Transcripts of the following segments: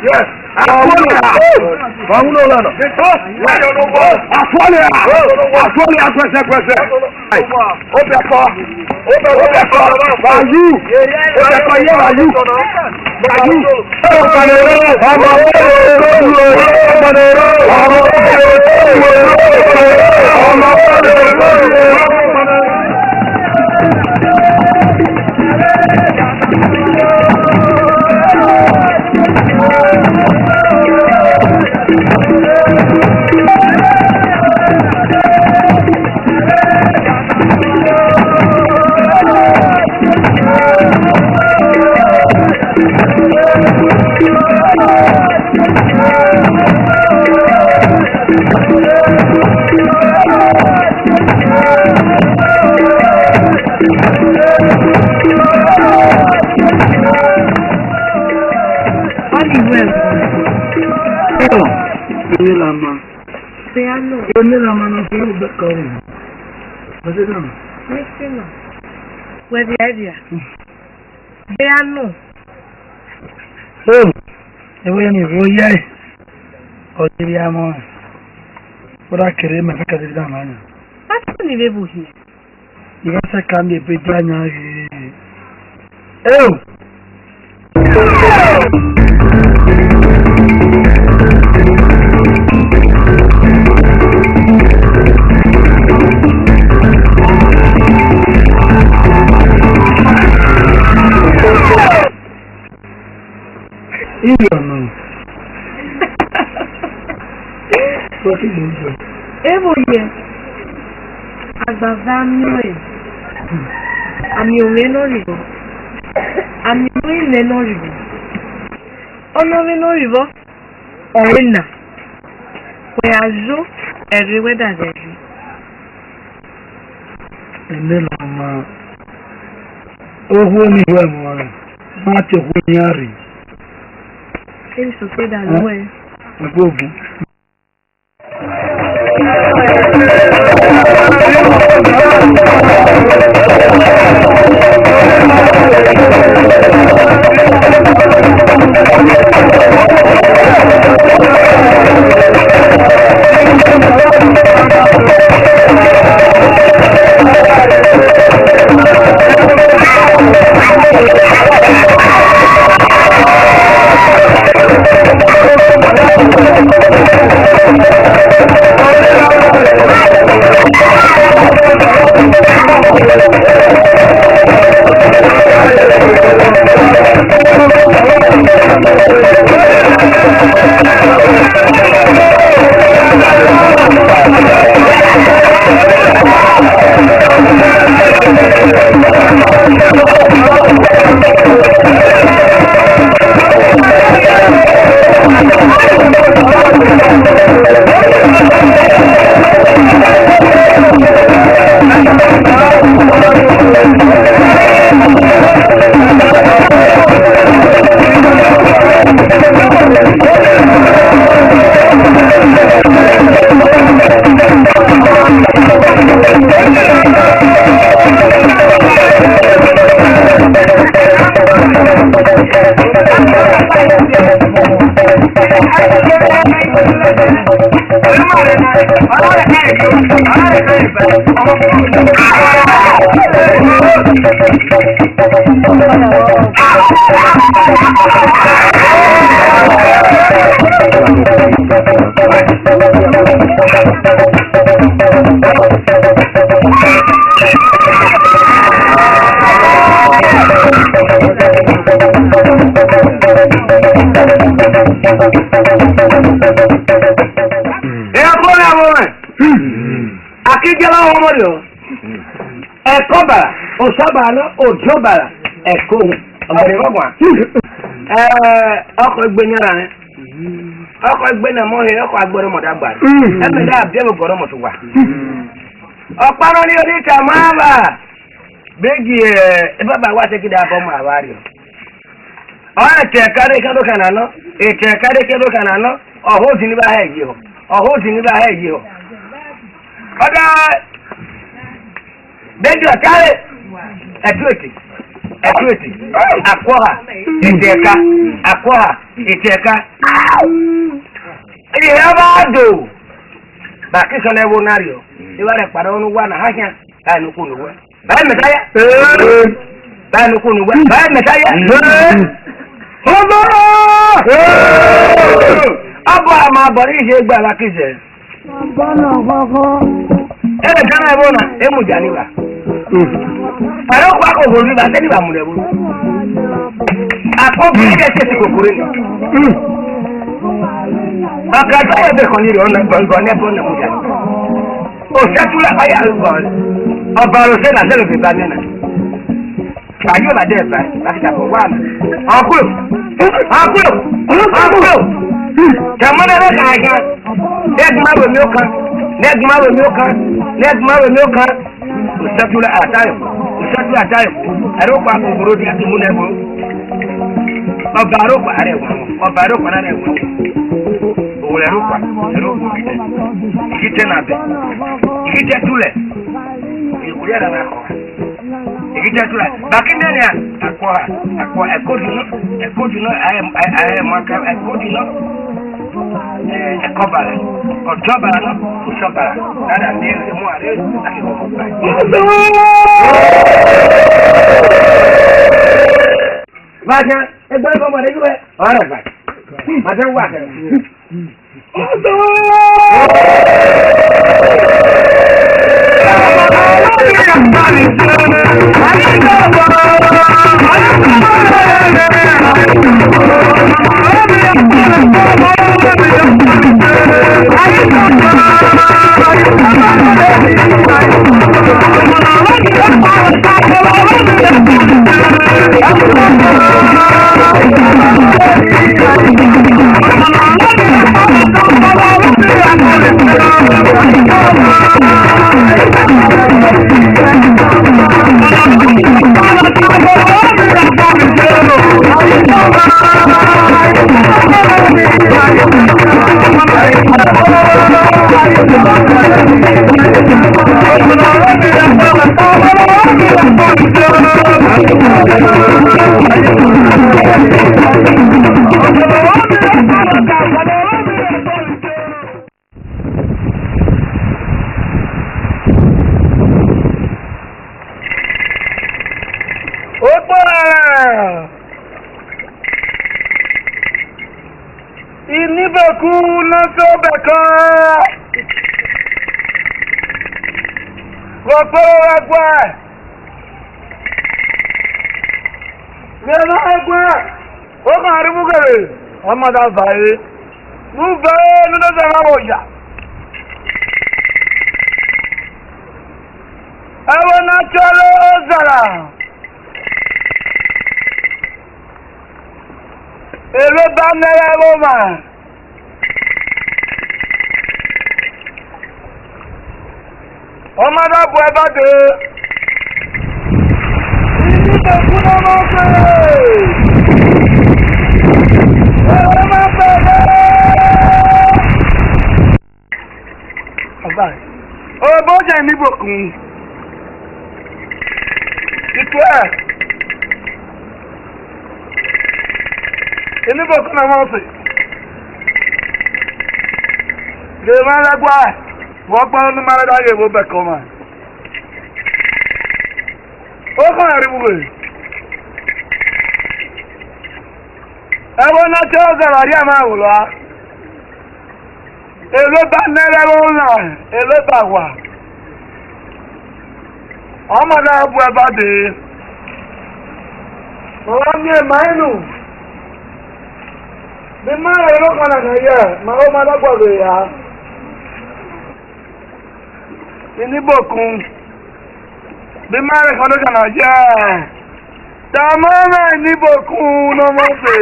Yes. Vamos lá. Where the idea? They are no. Oh, the way you go, yay. Oh, the amount. What I can remember, I can't remember. What's the level here? You want to come to the oh! You don't know. What is it? Every year, as a family, I'm your menorable. I'm your menorable. Oh, no, menorable. Or in that. Where I do everywhere that I do. And then I'm who more. Not a who Seems to say that way. akíjọba ọmọ rẹ ẹ̀kọ́ bàrà òṣàbàrà òjòbàrà ẹ̀kọ́ ọ̀gbẹ̀rẹ̀ gbọ̀ngàn ọkọ̀ ẹgbẹ́ nyara rẹ ọkọ̀ ẹgbẹ́ náà mọ́ ẹ ọkọ̀ agbọ́dọ̀ mọ̀dá gbà ẹgbẹ́ náà bí ẹgbẹ́ gbọ́dọ̀ mọ̀tò wà. ọ̀pánu ní oníta máa bà bẹ́ẹ̀gì bàbá wa ṣe kí dáa bọ́ mọ́ àwárí o. ètè kárí kẹ́dọ̀ kan náà ètè kárí kẹ́dọ̀ kan náà ọ̀hún ti ní bá ẹ̀ yìí o ọ̀hún ti ní bá ẹ̀ yìí o. ọ̀dà bẹ́ẹ̀gì ọ̀kárẹ̀ ẹ̀tú ètè akọ́ha ètè ẹ̀ka akọ́ha ètè ẹ̀ka. ìyá bá dò bàkí sọ náà wọ náà rí o ìwà rẹ̀ padà wọn wà náà hàn báyìí ní kò ní wẹ́ báyìí mẹ́ta yẹ báyìí ní kò ní wẹ́ báyìí mẹ́ta yẹ. ọbọ àmà àbọ̀rí ìṣe gbà lákìsẹ̀. ẹ̀rẹ̀ kanáà ẹ̀bọ̀n náà ẹ̀mú jà níbà. àyọ̀ kó akọ̀kọ̀ níbà sẹ́nìbà múlẹ̀ bó. àkọ́bí ẹ̀jẹ̀ ṣe ti kòkòrò ni. ọ̀kà tó yẹ bẹ́ẹ̀ kàn ní ìrọ̀ gbọ̀ngàn nẹ́bọ̀n náà mú jà níbà. òṣètúlẹ̀ ayé àlùbọ̀ ọba ọ̀rọ̀ṣẹ́ náà sẹ́lẹ̀ fi bá nínà. Ayo la dẹ ba láti dàbọ wà mí. ọkùlù jàmọ́nà rẹ̀ kàn án lẹ́gbẹ̀má wẹ̀ mí ó kan lẹ́gbẹ̀má wẹ̀ mí ó kan lẹ́gbẹ̀má wẹ̀ mí ó kan òṣètúlẹ̀ àtàyọ̀ ẹ̀rọ pa kòkòrò di àti múlẹ̀ mọ́ ọba àròpà rẹ̀ wọ̀ ọba àròpà rẹ̀ wọ̀ òwò ẹ̀rọ pa ìkìtẹ́ nàbẹ̀ ìkìtẹ́ túlẹ̀ ìwúrẹ́ rẹ̀ náà kọ̀ ìkìtẹ́ túlẹ̀ bàkíndé ni àkọ́ ẹ̀kọ́ dùnú àyẹ̀mọ̀ká ẹ̀kọ́ dùnú ẹ̀kọ́ bàrà ọ̀jọ́ bàrà náà òṣọ́ bàrà dáadáa ní ẹ̀mú àrẹ àti ọ̀pọ̀ bàjẹ́ ẹgbẹ́ ìfọ̀mọ̀ rẹ̀ yúwẹ́ ọ̀rẹ́ bàjẹ́ bàjẹ́ wà kẹrẹ. Ọmọdé àfààyè múfẹ́ nínú sẹ́wọ́n ọ̀yà. Ẹwọ́n náà tọ́lọ́ ọ̀zàrà. Èrò bá mẹ́rẹ́ ẹ̀rọ mà. Ọmọdé àbọ̀ ẹ bá dé. Ìdíje kú náà máa ń fẹ́. Ọ̀bọ̀ jẹ́ níbòkun. Ìtú ẹ̀. Ìníbòkun náà wọ́n sì. Lè máa lẹ́gbọ́ ẹ̀. Wọ́n gbọ́n ní máa lẹ́gbọ́ ìwò bẹ̀kọ́ mà. Ó kàn rí wùwé. Ẹwọ́n náà tí ó zọ̀rọ̀ rí àmà àwùlọ́. Èló bá nẹ́rẹ́ lọ́nà, èló bá wà. Ọmọdé abú ẹbá dé. Wọ́n ní ẹ̀mà inú. Bí máa rẹ̀ lọ́kànlá náà yẹ, máa ó máa lọ́gbọ̀dọ̀ ìyá. Inibokun. Bí máa rẹ̀ kan ló kànáà jẹ́. Tàmọ́rẹ̀ Inibokun ló mọ̀ pé.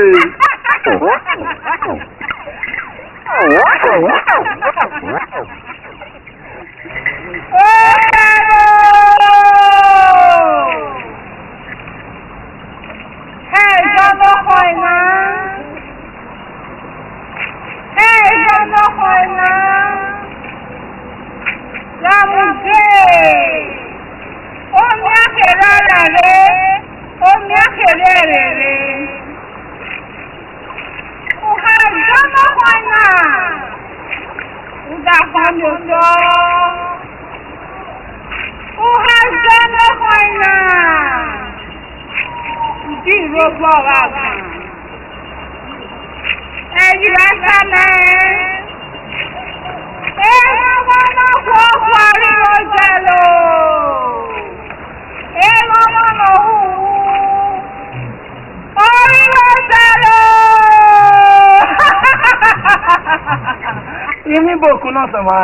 Inibokun náà sọ̀mọ́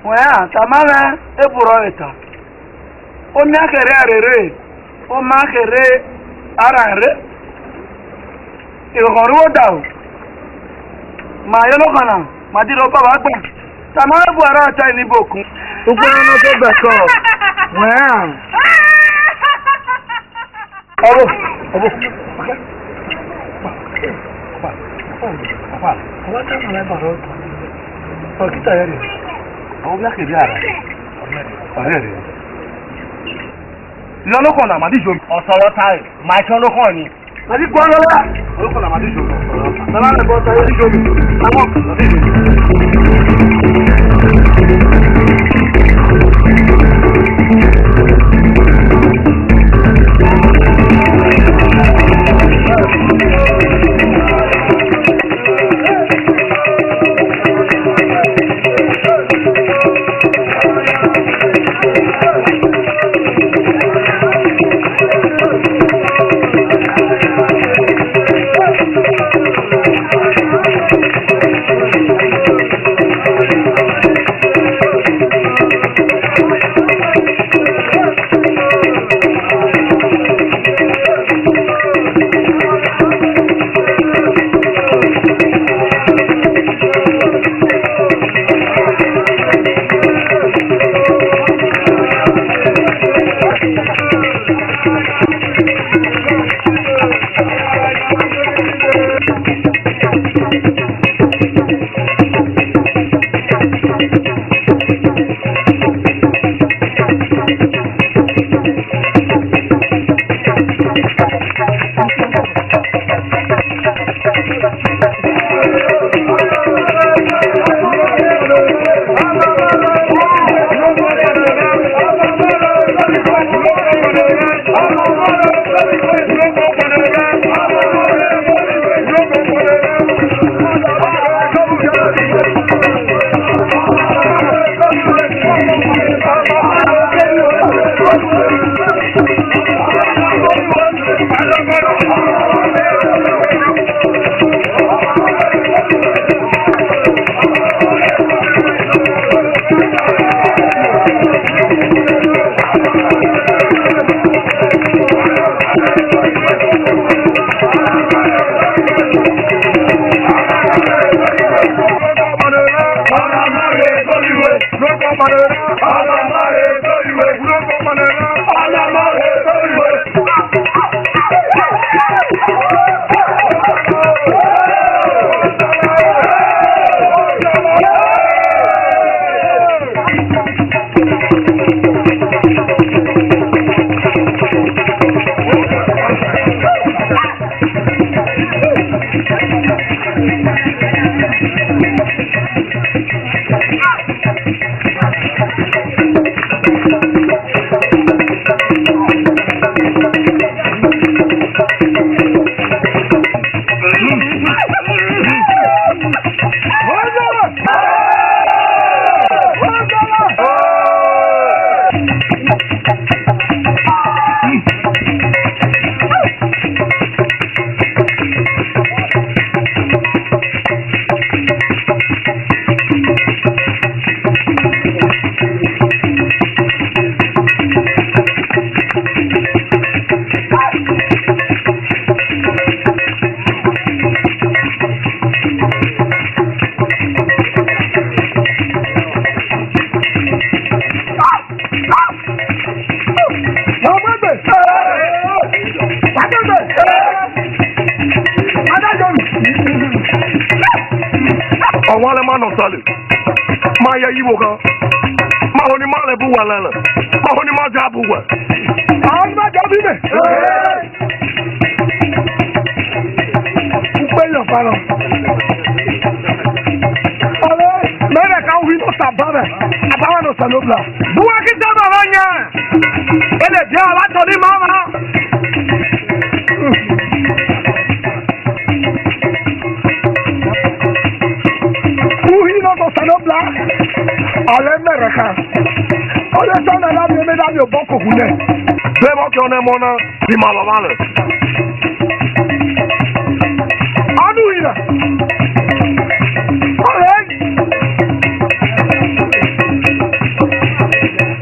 wọ́n yà tàmárẹ̀ ebùrọ̀ ìta omi akẹrẹ àrẹ̀rẹ̀ omi akẹrẹ ara rẹ̀ ìrọ̀kọ̀rọ̀ dà ó mà yọ lọ́kànnà mà dìrọ̀ bàbá gbà tàmárẹ̀ bu ara ọ̀tá Inibokun gbogbo ẹni tó bẹ̀ kọ́ wọ́n yà ọ̀bọ̀ Apa kan mulai baru? Oh kita ya ni. Oh biar kerja ada. Ada ni. Lọ́nà kan náà màdí ìṣòro. Ọ̀sọ̀rọ̀ táì, màá ṣọ́ lókàn ni. Màdí gbọ́ lọ́wọ́. Olókàn náà màdí ìṣòro. Lọ́nà rẹ̀ bọ́ táyé ìṣòro. Àwọn màdí ọ̀wọ́n lẹ́ máa nọ sọ́lẹ̀ máa yẹ yíwo kan máa hó ni máa lẹ̀ bú wà lẹ́lẹ̀ máa hó ni máa já bú wẹ̀. àwọn ní máa já bí mi. Ukpe yàn fara. ọ̀rẹ́ mẹ́rẹ̀ ká wí ló sàbá rẹ̀ àbáwọn ló sàlọ́ bla. buwa kí sábà wọ́n yẹn ẹ lè jẹ́ alátọ́ ní máa ma. Sanobla, ale mereka. Ole sana na mi me da mi oboko hune. Bebo ke ona mona di malawale. Anu ira. Ole.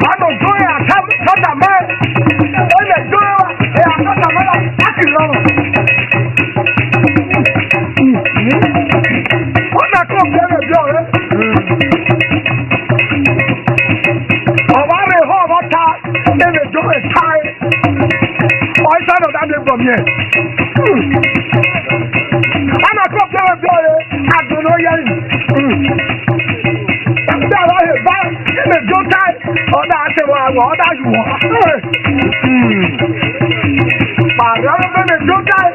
Ano joy atam kata me. Ole joy e akata me la akilo. Ona ko bere bi ore. From here. I'm a crop of glory. I don't know yet. That's why I buy in the good time. Or that's what I want. But rather than the good time,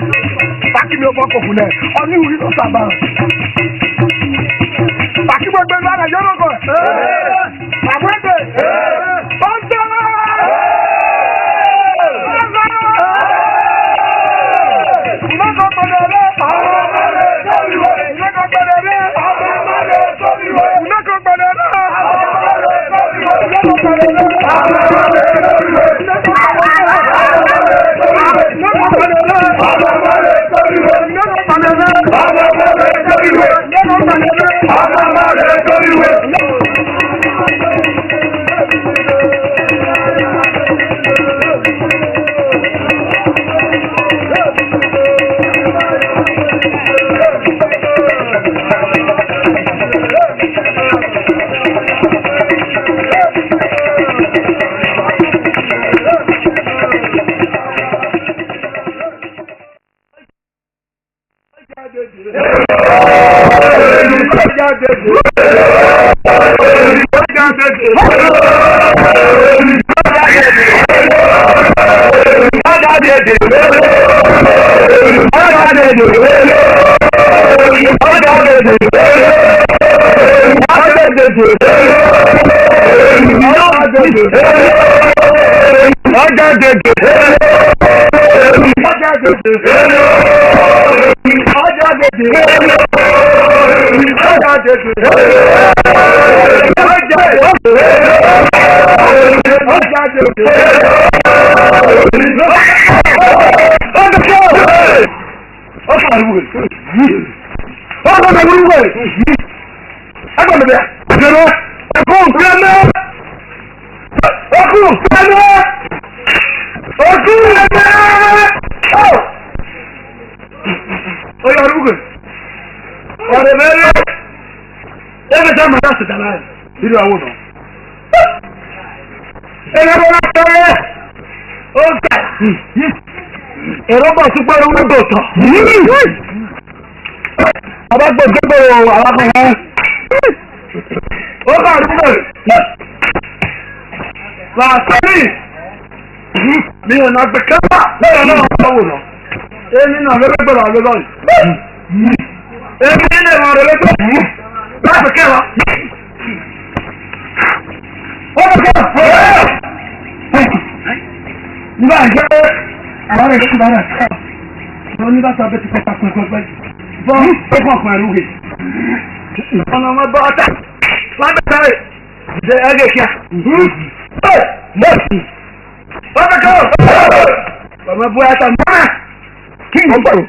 back in your book of Hune, or you will not about. Back in my bed, I don't know. I'm ready. Eroba super un goto. Abagbo gbogbo alákọ̀ọ́. Ó bá rúgbò. Làásìrì. Mi ò náà gbé kẹ́pà lẹ́yìn náà lọ́wọ́ náà. Èmi náà ló gbọ́dọ̀ àlọ́ lọ́yìn. Èmi nílé wọn rẹ̀ lọ́gbọ̀. Láti kẹ́wàá. Ó bá kẹ́wàá. Nígbà jẹ́ àwọn ẹ̀rọ kúrò náà kọ́. Wọ́n ní láti abẹ́ ti kọ́ pàpọ̀ ẹ̀kọ́ bọ́ ó kàn fún ẹ̀rú rẹ̀. Ọ̀nà ọmọ bọ́ ọ́tà. Wọ́n bẹ̀ sáré. Ṣé ẹgbẹ́ kíá? Bọ́ọ̀sì. Wọ́n bẹ̀ kọ́. Ọmọ bọ́ ọ́tà mọ́nà. Kí ni wọ́n gbàrò?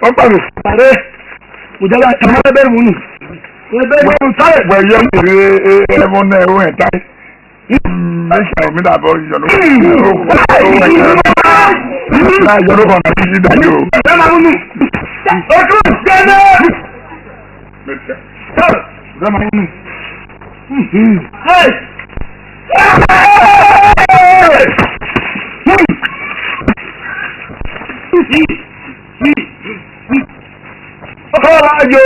Wọ́n gbàrò. Tàrẹ́. Òjọba àtàwọn ẹgbẹ́ mú nù. Wọ́n sáré. Wọ́n yọ ẹ̀mọ́ náà ẹ̀rọ ẹ̀ táyé. Ẹ̀ṣẹ̀ mi dàbọ̀ ìyọ̀nù. Náà yọ̀nù kan náà ti yí dájú o. Ẹ máa mú. Ojú ìṣẹ́lẹ̀. Ẹ máa mú. Ọ̀rọ̀ ayò.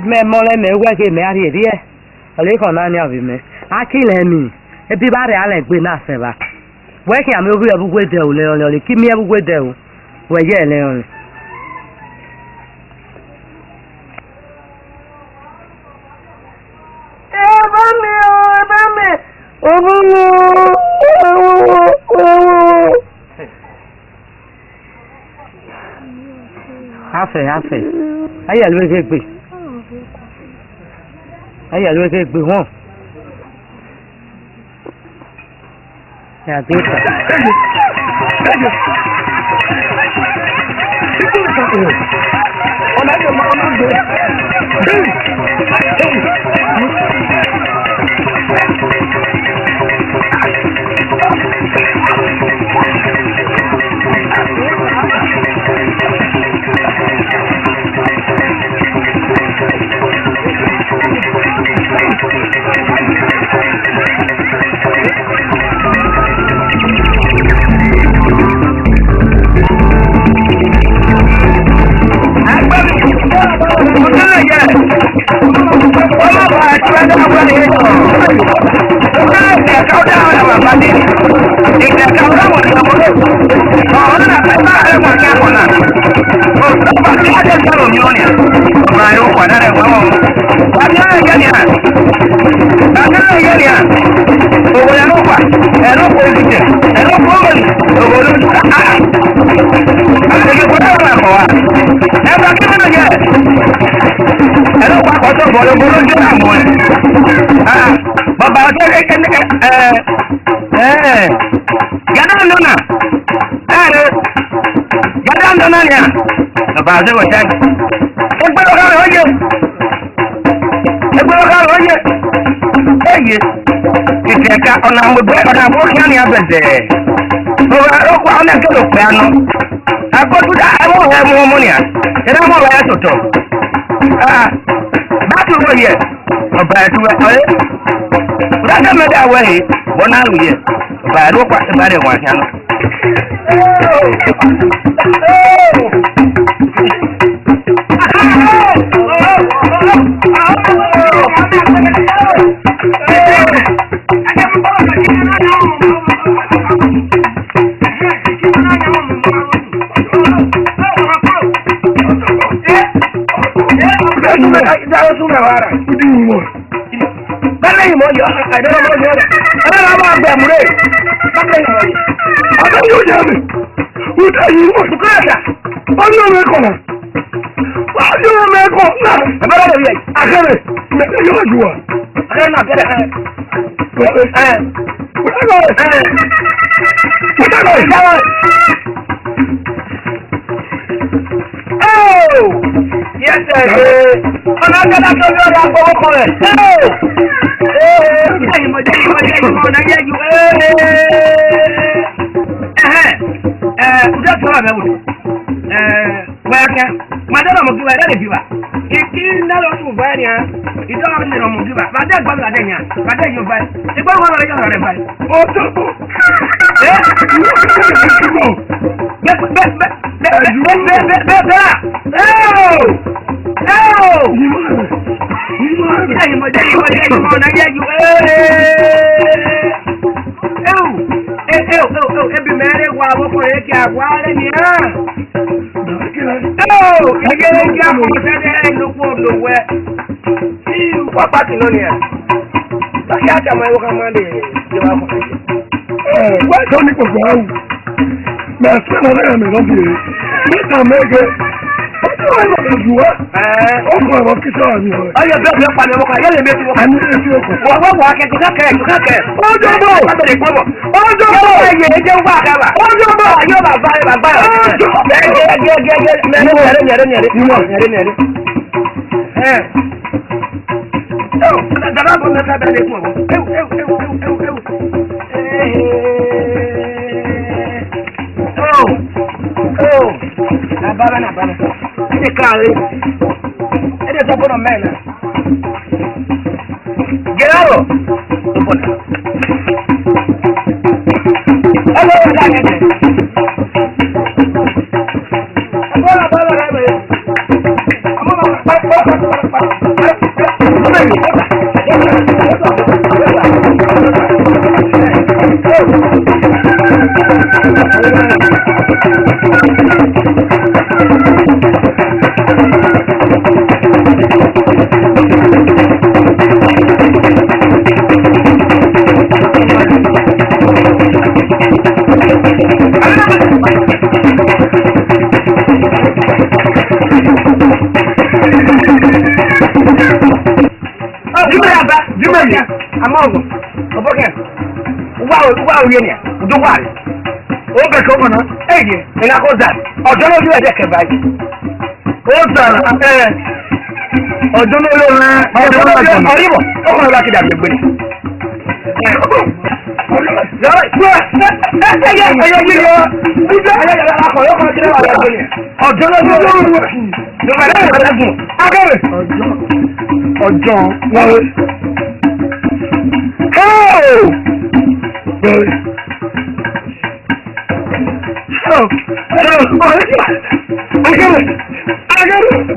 me mole me wa ke me ari ri e ole ko na ni abi me akile mi e bi ba re ale gbe na se ba we ke ami obi ebu gwe de o le ole ki mi ebu gwe de o we ye le ole Hafe. Aya lo ke gbe. Aya lo ke gbe won. Ya dita. Ona yo ma ona gbe. I got it.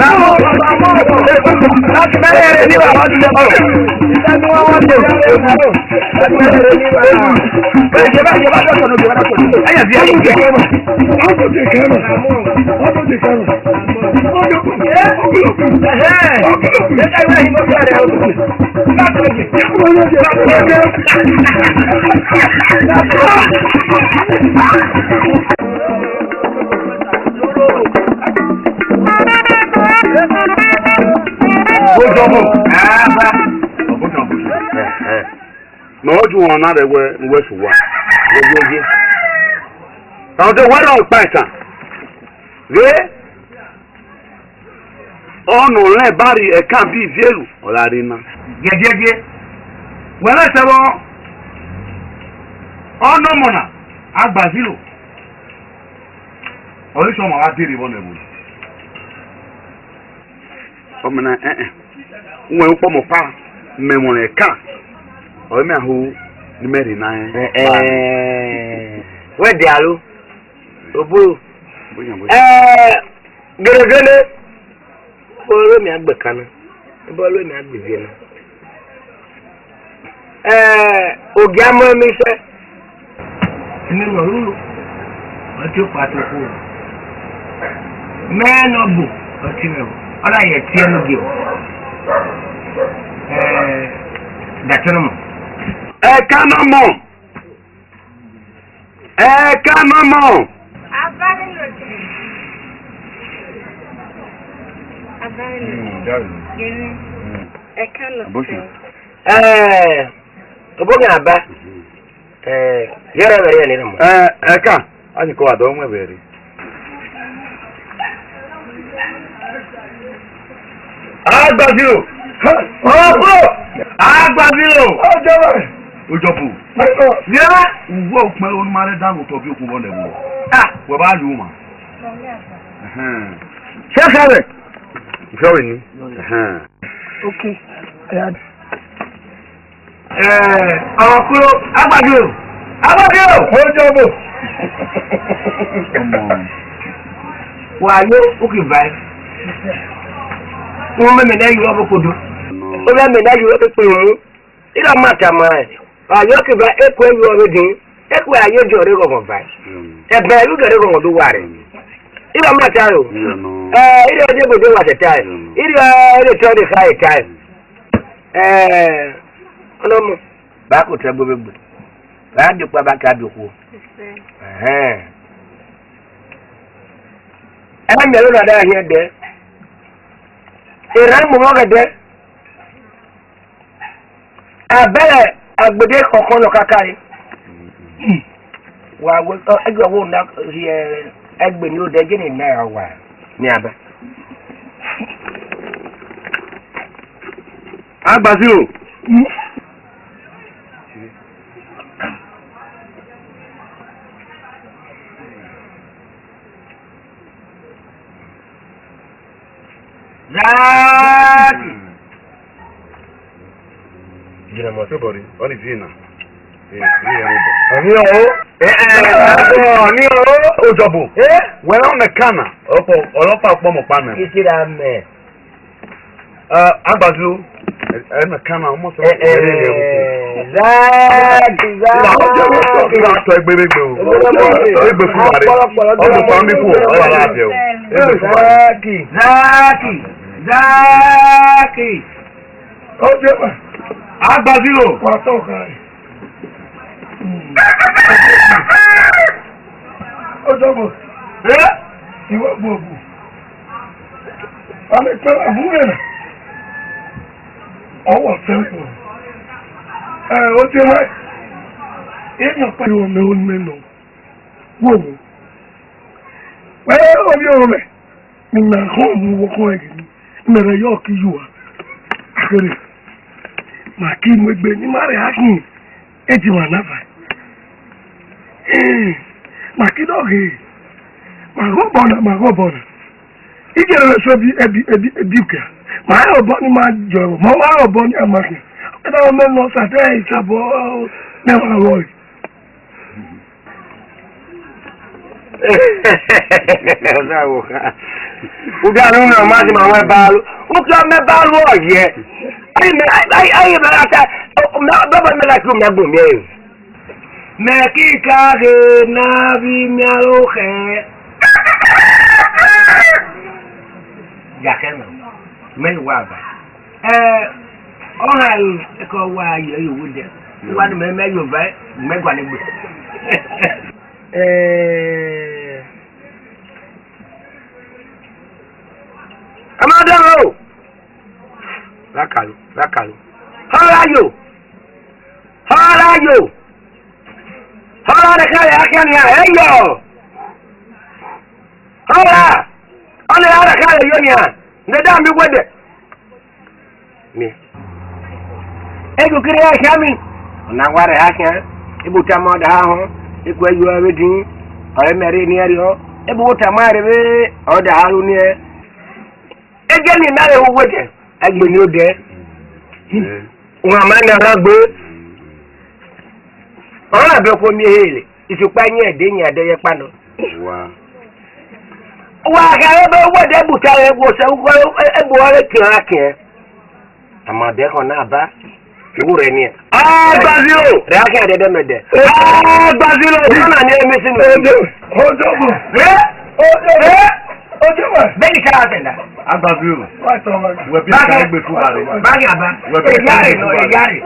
na ọ jụ na rewe nwesuwa ogogo na de wara o paita re onu le bari e kan bi vielu olari na jejeje wala sebo ono mona agbazilo oríṣi ọmọ wa dèrè wọn ẹ̀wọ̀n. ọmọ náà nwe ń pọ̀ mọ̀ pa mẹ̀wọ̀n ẹ̀ka ọ̀rẹ́ mi àhó ní mẹ́rin náà. wẹ́ẹ̀ di àlọ́ òbúrò gẹ́gẹ́lẹ́ bọ́ọ̀lù mi àgbẹ̀ kaná bọ́ọ̀lù mi àgbẹ̀ bíi náà. ògì amọ̀ mi fẹ́. èmi mọ̀ lóru ọtí ó pàtó kú o. mẹ́ẹ̀nà bò ọtí rẹ̀ o ọ̀rọ̀ ayẹ̀ tí ẹnu gé o dàtúrú mọ̀. ẹ̀ka náà mọ̀ ẹ̀ka náà mọ̀. Abánilòdì. Yẹn ẹ̀ka lọ sí. Oboge aba yẹ́rọ ẹ̀rẹ̀ yẹn nínú mọ̀. ẹ̀ka anyị kọwa dọ̀ nwe bẹ̀rẹ̀. agbazilo agbazilo ojọpụ yẹ ugbo okpe onumare dànù tọbi okun wọn lẹwọ wẹ bá yóò ma. sẹ́sẹ̀rẹ̀ ìfẹ́wẹ̀ ni. ok ọ̀kúrò agbazilo agbazilo ojọpụ wà á yóò ókè báyìí. wọ́n mẹ́mẹ́ náà yóò ọ̀bọ̀ kodo ó mẹ́mẹ́ náà yóò ọ̀bọ̀ pé òun ìlà máa tà máa ẹ̀ àyọ̀ kìbá ẹ̀kọ́ ẹ̀yọ ọ̀bẹ̀ dín ẹ̀kọ́ àyọ̀ jọ ọ̀rẹ́ gọ̀gàn báyìí ẹ̀bẹ̀ ẹ̀lú gẹ̀rẹ́ gọ̀gàn tó wà rẹ̀ ìlà máa tà rò ìlà ọdẹ gbòdó wà tẹ̀tà ẹ̀ ìlà ọdẹ tí ọdẹ ká ẹ̀tà ẹ̀ ọlọ́mọ báà kò tẹ́ gbogbo báà dùkú abáká dùkú ẹ̀ mẹ́rin náà dáhà yẹn dẹ́ ìran mọ̀ gẹ̀dẹ́ abẹ́rẹ́ agbèdé kọ̀ọ̀kan lọ káká yìí wà ẹgbẹ́ owó ńlá ẹgbẹ́ ní ó dẹ́gẹ́ ní náírà wà ní abẹ́. agbazilo. Zaaki. Jina mo sebori, oni zina. Oni o. Oni o. Ojobo. When on the kana, opo olopa opo mo pa me. Isira me. Agbazilo. Na kana almost. Zaaki. Ila to egberegbe o. Egbe fun are. Odo pa mi ku o ara abe o. Zaaki. ojọpụ agbazilo pàtó ọ̀kan ojọpụ ìwọ gbogbo àmì pé àbúrò rẹ̀ ọwọ́ sẹ́ńpù ó ti rẹ̀ èèyàn pẹ̀lú ọmọ onímọ̀ wòwò wẹ́ẹ́ orí ọ̀rọ̀ rẹ̀ nínú àkọ́ ọmọ wọ́kọ́ ẹ̀gẹ̀ mẹ̀rẹ̀ yóò kí yù wá àkẹrẹ màá kí mo gbé ní má rẹ̀ ákìn èjì wà náfà màá kí dọ́ọ̀gì màá gọ́ bọ̀nà ìjẹ́ rẹ̀ sọ ẹbí kìá màá yọ̀ bọ́ ní máa jọ̀rọ̀ mọ́ wá yọ̀ bọ́ ní àmàkì ọ̀dà ọmọ ẹ̀ lọ sàtẹ́ ìsàbọ̀ mẹ́wàá wọ̀ yìí Uga no no ma di ma we balu. Uga me balu o ye. Ai me ata na baba me la ku me gbo mi e. Me ki ka ge na bi mi alo khe. Ya ke no. Me wa ba. Ọ̀hàn ẹ̀kọ́ wa ayọ̀ yòówù dẹ̀ wà ní mẹ́mẹ́ yorùbá mẹ́gbà nígbè. Amadero lákàlù họ́láyò họ́lá rẹ̀kálẹ̀ akẹ́niyà ẹ̀yọ̀ họ́lá ọ̀nà rẹ̀kálẹ̀ yóníà ndẹ́dá mi wẹ́dẹ̀. Ego kiri ya shami na ware haka ibu tama da ha iku ayu awedin ore mere ni ario ibu tama rebe o da haru ni ege ni na re woje agbe ni ode won ma na ragbe ona be ko mi hele isupa yin ede yin adeye pano wa ga ebe wode buta ego se ebu ore kan akin amade ko na ba Igure ni. Bazilo. Reaction de demede. Bazilo. Na ni emisi no. Ojobo. Ojobo. Beni kara tenda. Bazilo. We bi ka egbe fu bare. Bagi aba. Yari no, yari.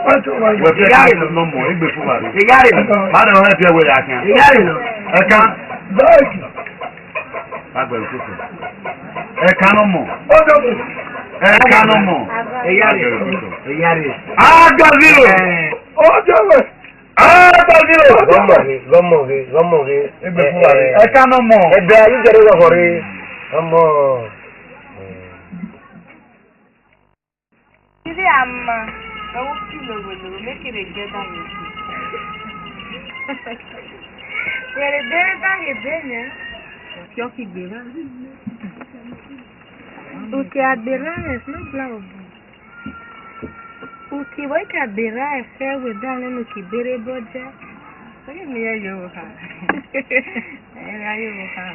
We bi ka no mo egbe fu bare. Yari no. Ma de won e we ya kan. Yari no. E kan. Baki. Agbe fu. E kan no mo. Ojobo. Ekanomo. Eyari. Agazilo. Ojobo. Agazilo. Gomo. Egbe fu bare. Ekanomo. Ebe ayu jere go hore. Gomo. Ili amma, no kilo wele, make it get down. Wele beba hebene. Yoki beba. Uki abira es no blau. Uki wai ka abira es we dan no ki bere boja. Oye mi ayo ha. Ayo ha.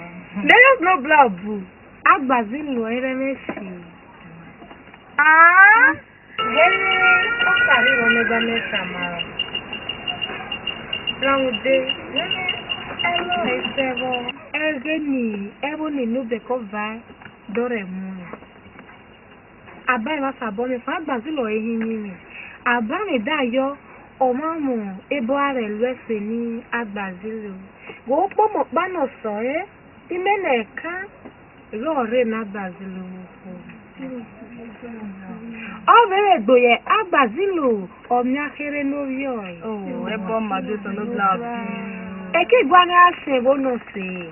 There is no blau bu. Agbazilo ere mesi. Ah. Gene o kari ro me ga me samara. Raude. Elo esebo. Egeni, eboni no be ko vai. Dore mu. Abai wa sabome fa Agbazilo ehinyin. Abani dayo omamu ebo are lwese ni Agbazilo. Go pomo bano so imene ka lore na Agbazilo. Ove gboye Agbazilo omiakere no yo. Oh, ebo madu so no blab. Eke gwana ase wo no se.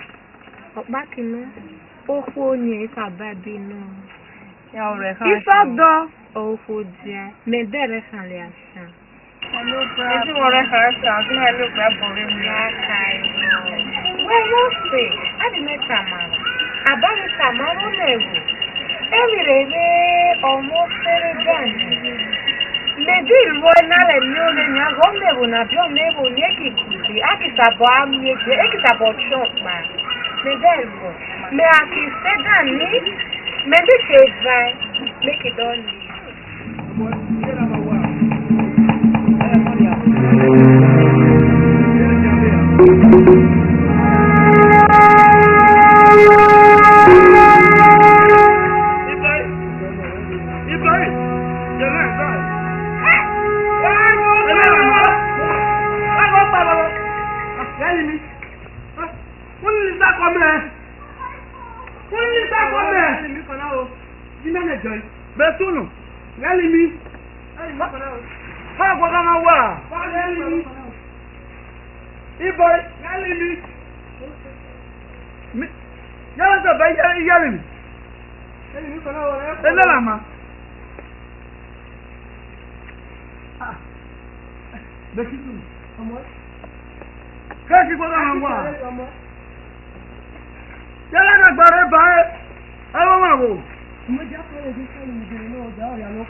Opakino. Ofo onye ka babi no. Ya ore ha. Isodo ofo dia. Me dere kan le asa. Hello bra. Esi ore ha asa, so hello bra bore mi akai. We no say, adi me tamara. Aba me tamara lewu. Emirebe almost very done. Meji mo na le ni o le nya go mewu na bi o mewu ni ekikuti. Akisabo ami ekisabo chop ma. Medelo. Me aki sedani. Me be vai. Make it done. Betuno, galimi. Ha goga na wa. Iboy, galimi. Yala sa bay galimi. Galimi kono wa. Ela ma. Ah. Betuno. Amo. Kasi goga na wa. Yala na gbare ba. Awo ma wo. Mo ja ko le se ni no ja ya lo.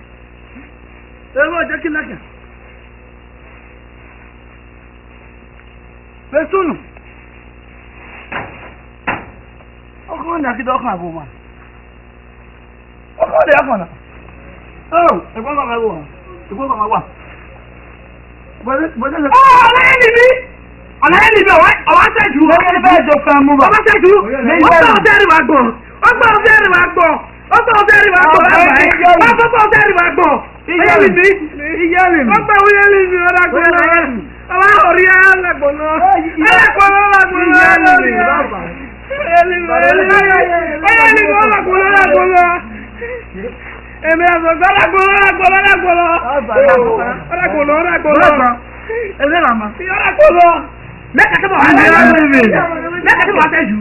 Ewo je ki laka. Besuno. Ọkọ na kido kan abo ma. Ọkọ de afana. Oh, ẹ̀gbọ́n kan ma wo. Ẹ̀gbọ́n kan ma wa. Bọ́dẹ̀ le. Ọ̀la ẹni bí ọwá sẹ́jú. Ọwá bẹ́ẹ̀ jọ fẹ́ mú bá. Ọwá sẹ́jú. Ọgbà ọ̀sẹ̀rì wa gbọ̀. Ọgbà ọ̀sẹ̀rì wa gbọ̀. Ọgbà ọ̀sẹ̀rì wa gbọ̀. Ọgbà ọ̀sẹ̀rì wa gbọ̀. Iyẹ́lì mi. Iyẹ́lì mi. Ọgbà iyẹ́lì mi ọ̀la gbẹ̀rẹ̀. Ọwá orí ẹlẹ́gbọ̀nà. Ẹlẹ́gbọ̀nà ọ̀làgbọ̀nà. Iyẹ́lì mi ọ̀làgbọ̀nà. Èmi àgbọ̀gbọ̀ ọ̀làgbọ̀nà. Ele lá, mano. Senhora colou. Meta que morre. Meta que morre até Ju.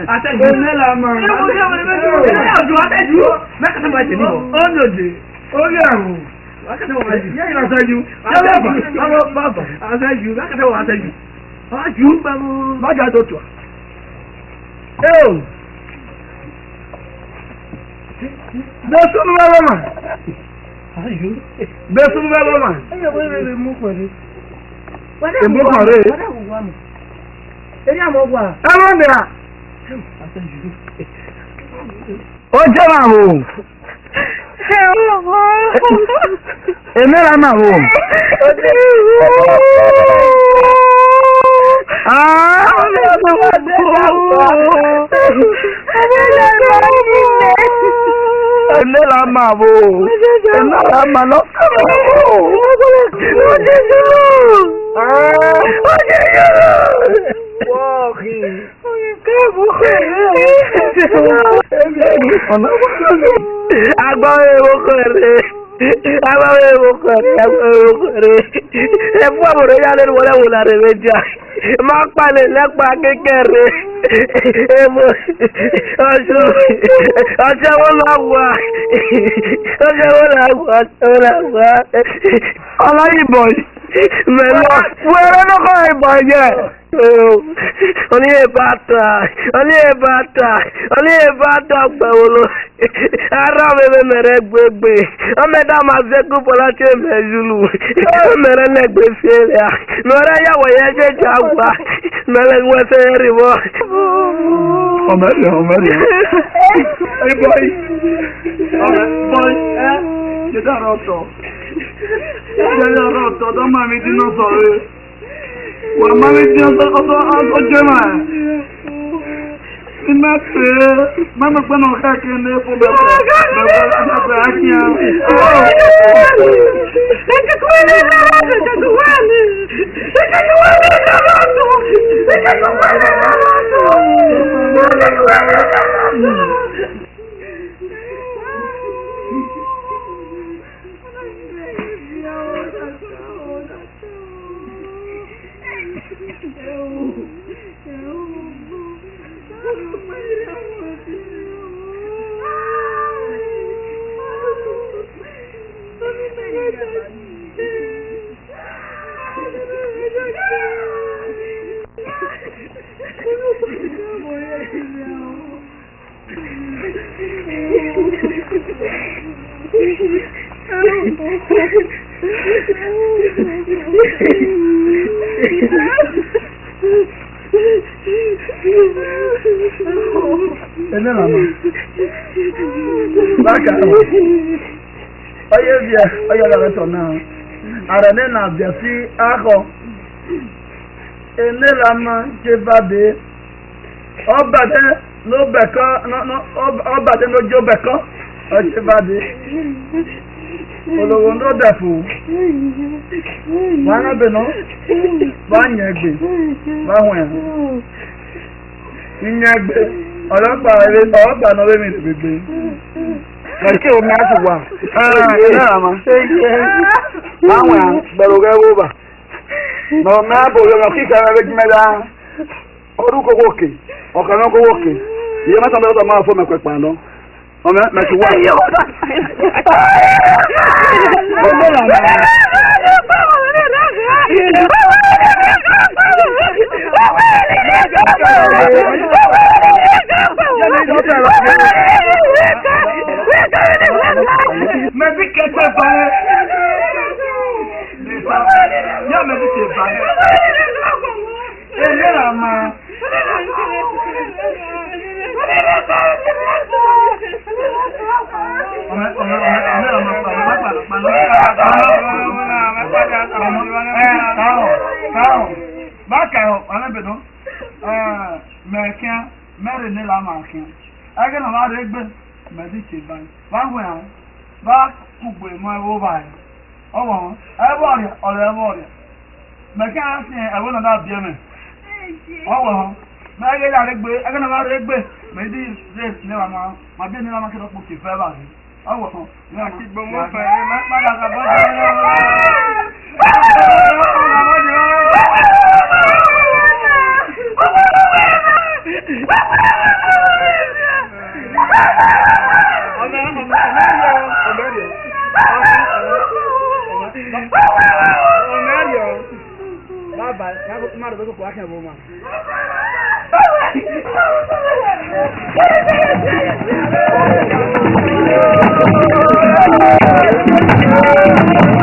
Até Ju. Ele lá, mano. Ele até Ju. Meta que morre até Ju. Ô, meu Deus. Ô, Guilherme. Até Ju. E aí, até Ju. Alô, baba. Até Ju. Até Ju. Até Ju. Até Ju, vamos. Vai já, doutor. Eu. Deixa eu não vai lá, mano. Bẹ́ẹ̀ fún bẹ́ẹ̀ bọ́ mà. Ẹ̀yẹ̀ wọ́n rẹ̀ mú pẹ̀lú. Èmú kan rẹ̀. Ẹ̀rí àmọ́ wà. Ẹ mọ̀ nìyà. Ó jẹ́ màá wò. Èmi rà máa wò. Ele la ma bo. Ele la ma no. Máa palẹ̀ lẹ́pa kékeré. Ọjọ́ wọn la wà. Ọlọ́yìnbọ̀ mẹ́lọ. Wẹ́rẹ́ lọ́kọ̀ ìbọn yẹ. Oní ìbáta gbẹ̀wòlò. Ara mi mẹ́rẹ̀ gbẹgbẹ. Ọmọdé máa fẹ́kú bọ́lá tí ó mẹ́júlù. Mẹ́rẹ̀ lẹ́gbẹ̀ẹ́ fẹ́rẹ̀. Mẹ́rẹ̀ yàwọ̀ yẹn jẹ́ jà gbà. Mẹ́rẹ̀ ń wẹ́sẹ̀ rí bọ́. Ọmọdé. Hey boy. Boy. Ṣé dára ọ̀tọ̀? Ṣé dára ọ̀tọ̀? Ọ̀dọ́ máa mi dín náà sọ̀rọ̀. Wà máa mi dín ọ̀tọ̀ jẹ́ máa. Iná pé máma gbọ́nà káàkiri ní ẹ̀fọ́ bẹ̀rẹ̀ àgbàgbà ákíyà. Arane na biasi ako enela ma jebade obade no beko no obade no jobeko ojebade olowo ndo dafu wana beno banyegbe bahwen nyegbe ọlọ́pàá náà wé mi gbègbè. Kàkí omi á ti wà. Náà ma. Báwọn à gbẹ̀rù rẹ̀ wó bà. Nà ọ̀nà àbò yọ̀rọ̀ kíkà rẹ̀ méjì mẹ́ta. Ọdún kówó òkè. Ọ̀kà náà kówó òkè. Ìyẹn mẹ́ta mẹ́ta máa fọ́ mẹ́pẹ̀ pàánù. Ọmọ mẹ́tì wà. Ọgbọ́n làwọn. Mẹ́bí kẹ́kẹ́ balẹ̀. Yá mẹ́bí kẹ́ balẹ̀. Ẹ̀yẹ́ là máa. mẹ́rin ní la máa kí ẹgbẹ́ náà máa rẹ̀ gbé mẹ́díkì báyìí báwo yàn bá kúgbò ìmọ̀ ẹwọ́ báyìí ọwọ́ wọn ẹwọ́ rẹ̀ ọ̀rẹ́ ẹwọ́ rẹ̀ mẹ́kí á sì ẹwọ́ náà náà bíẹ́ mẹ́ ọwọ́ wọn mẹ́rin náà rẹ̀ gbé ẹgbẹ́ náà máa rẹ̀ gbé mẹ́dí rẹ̀ ní la máa bí ní la máa kí lọ́pọ̀ kì fẹ́ báyìí ọwọ́ wọn ní àti gbọmọ fẹ́ Thank you.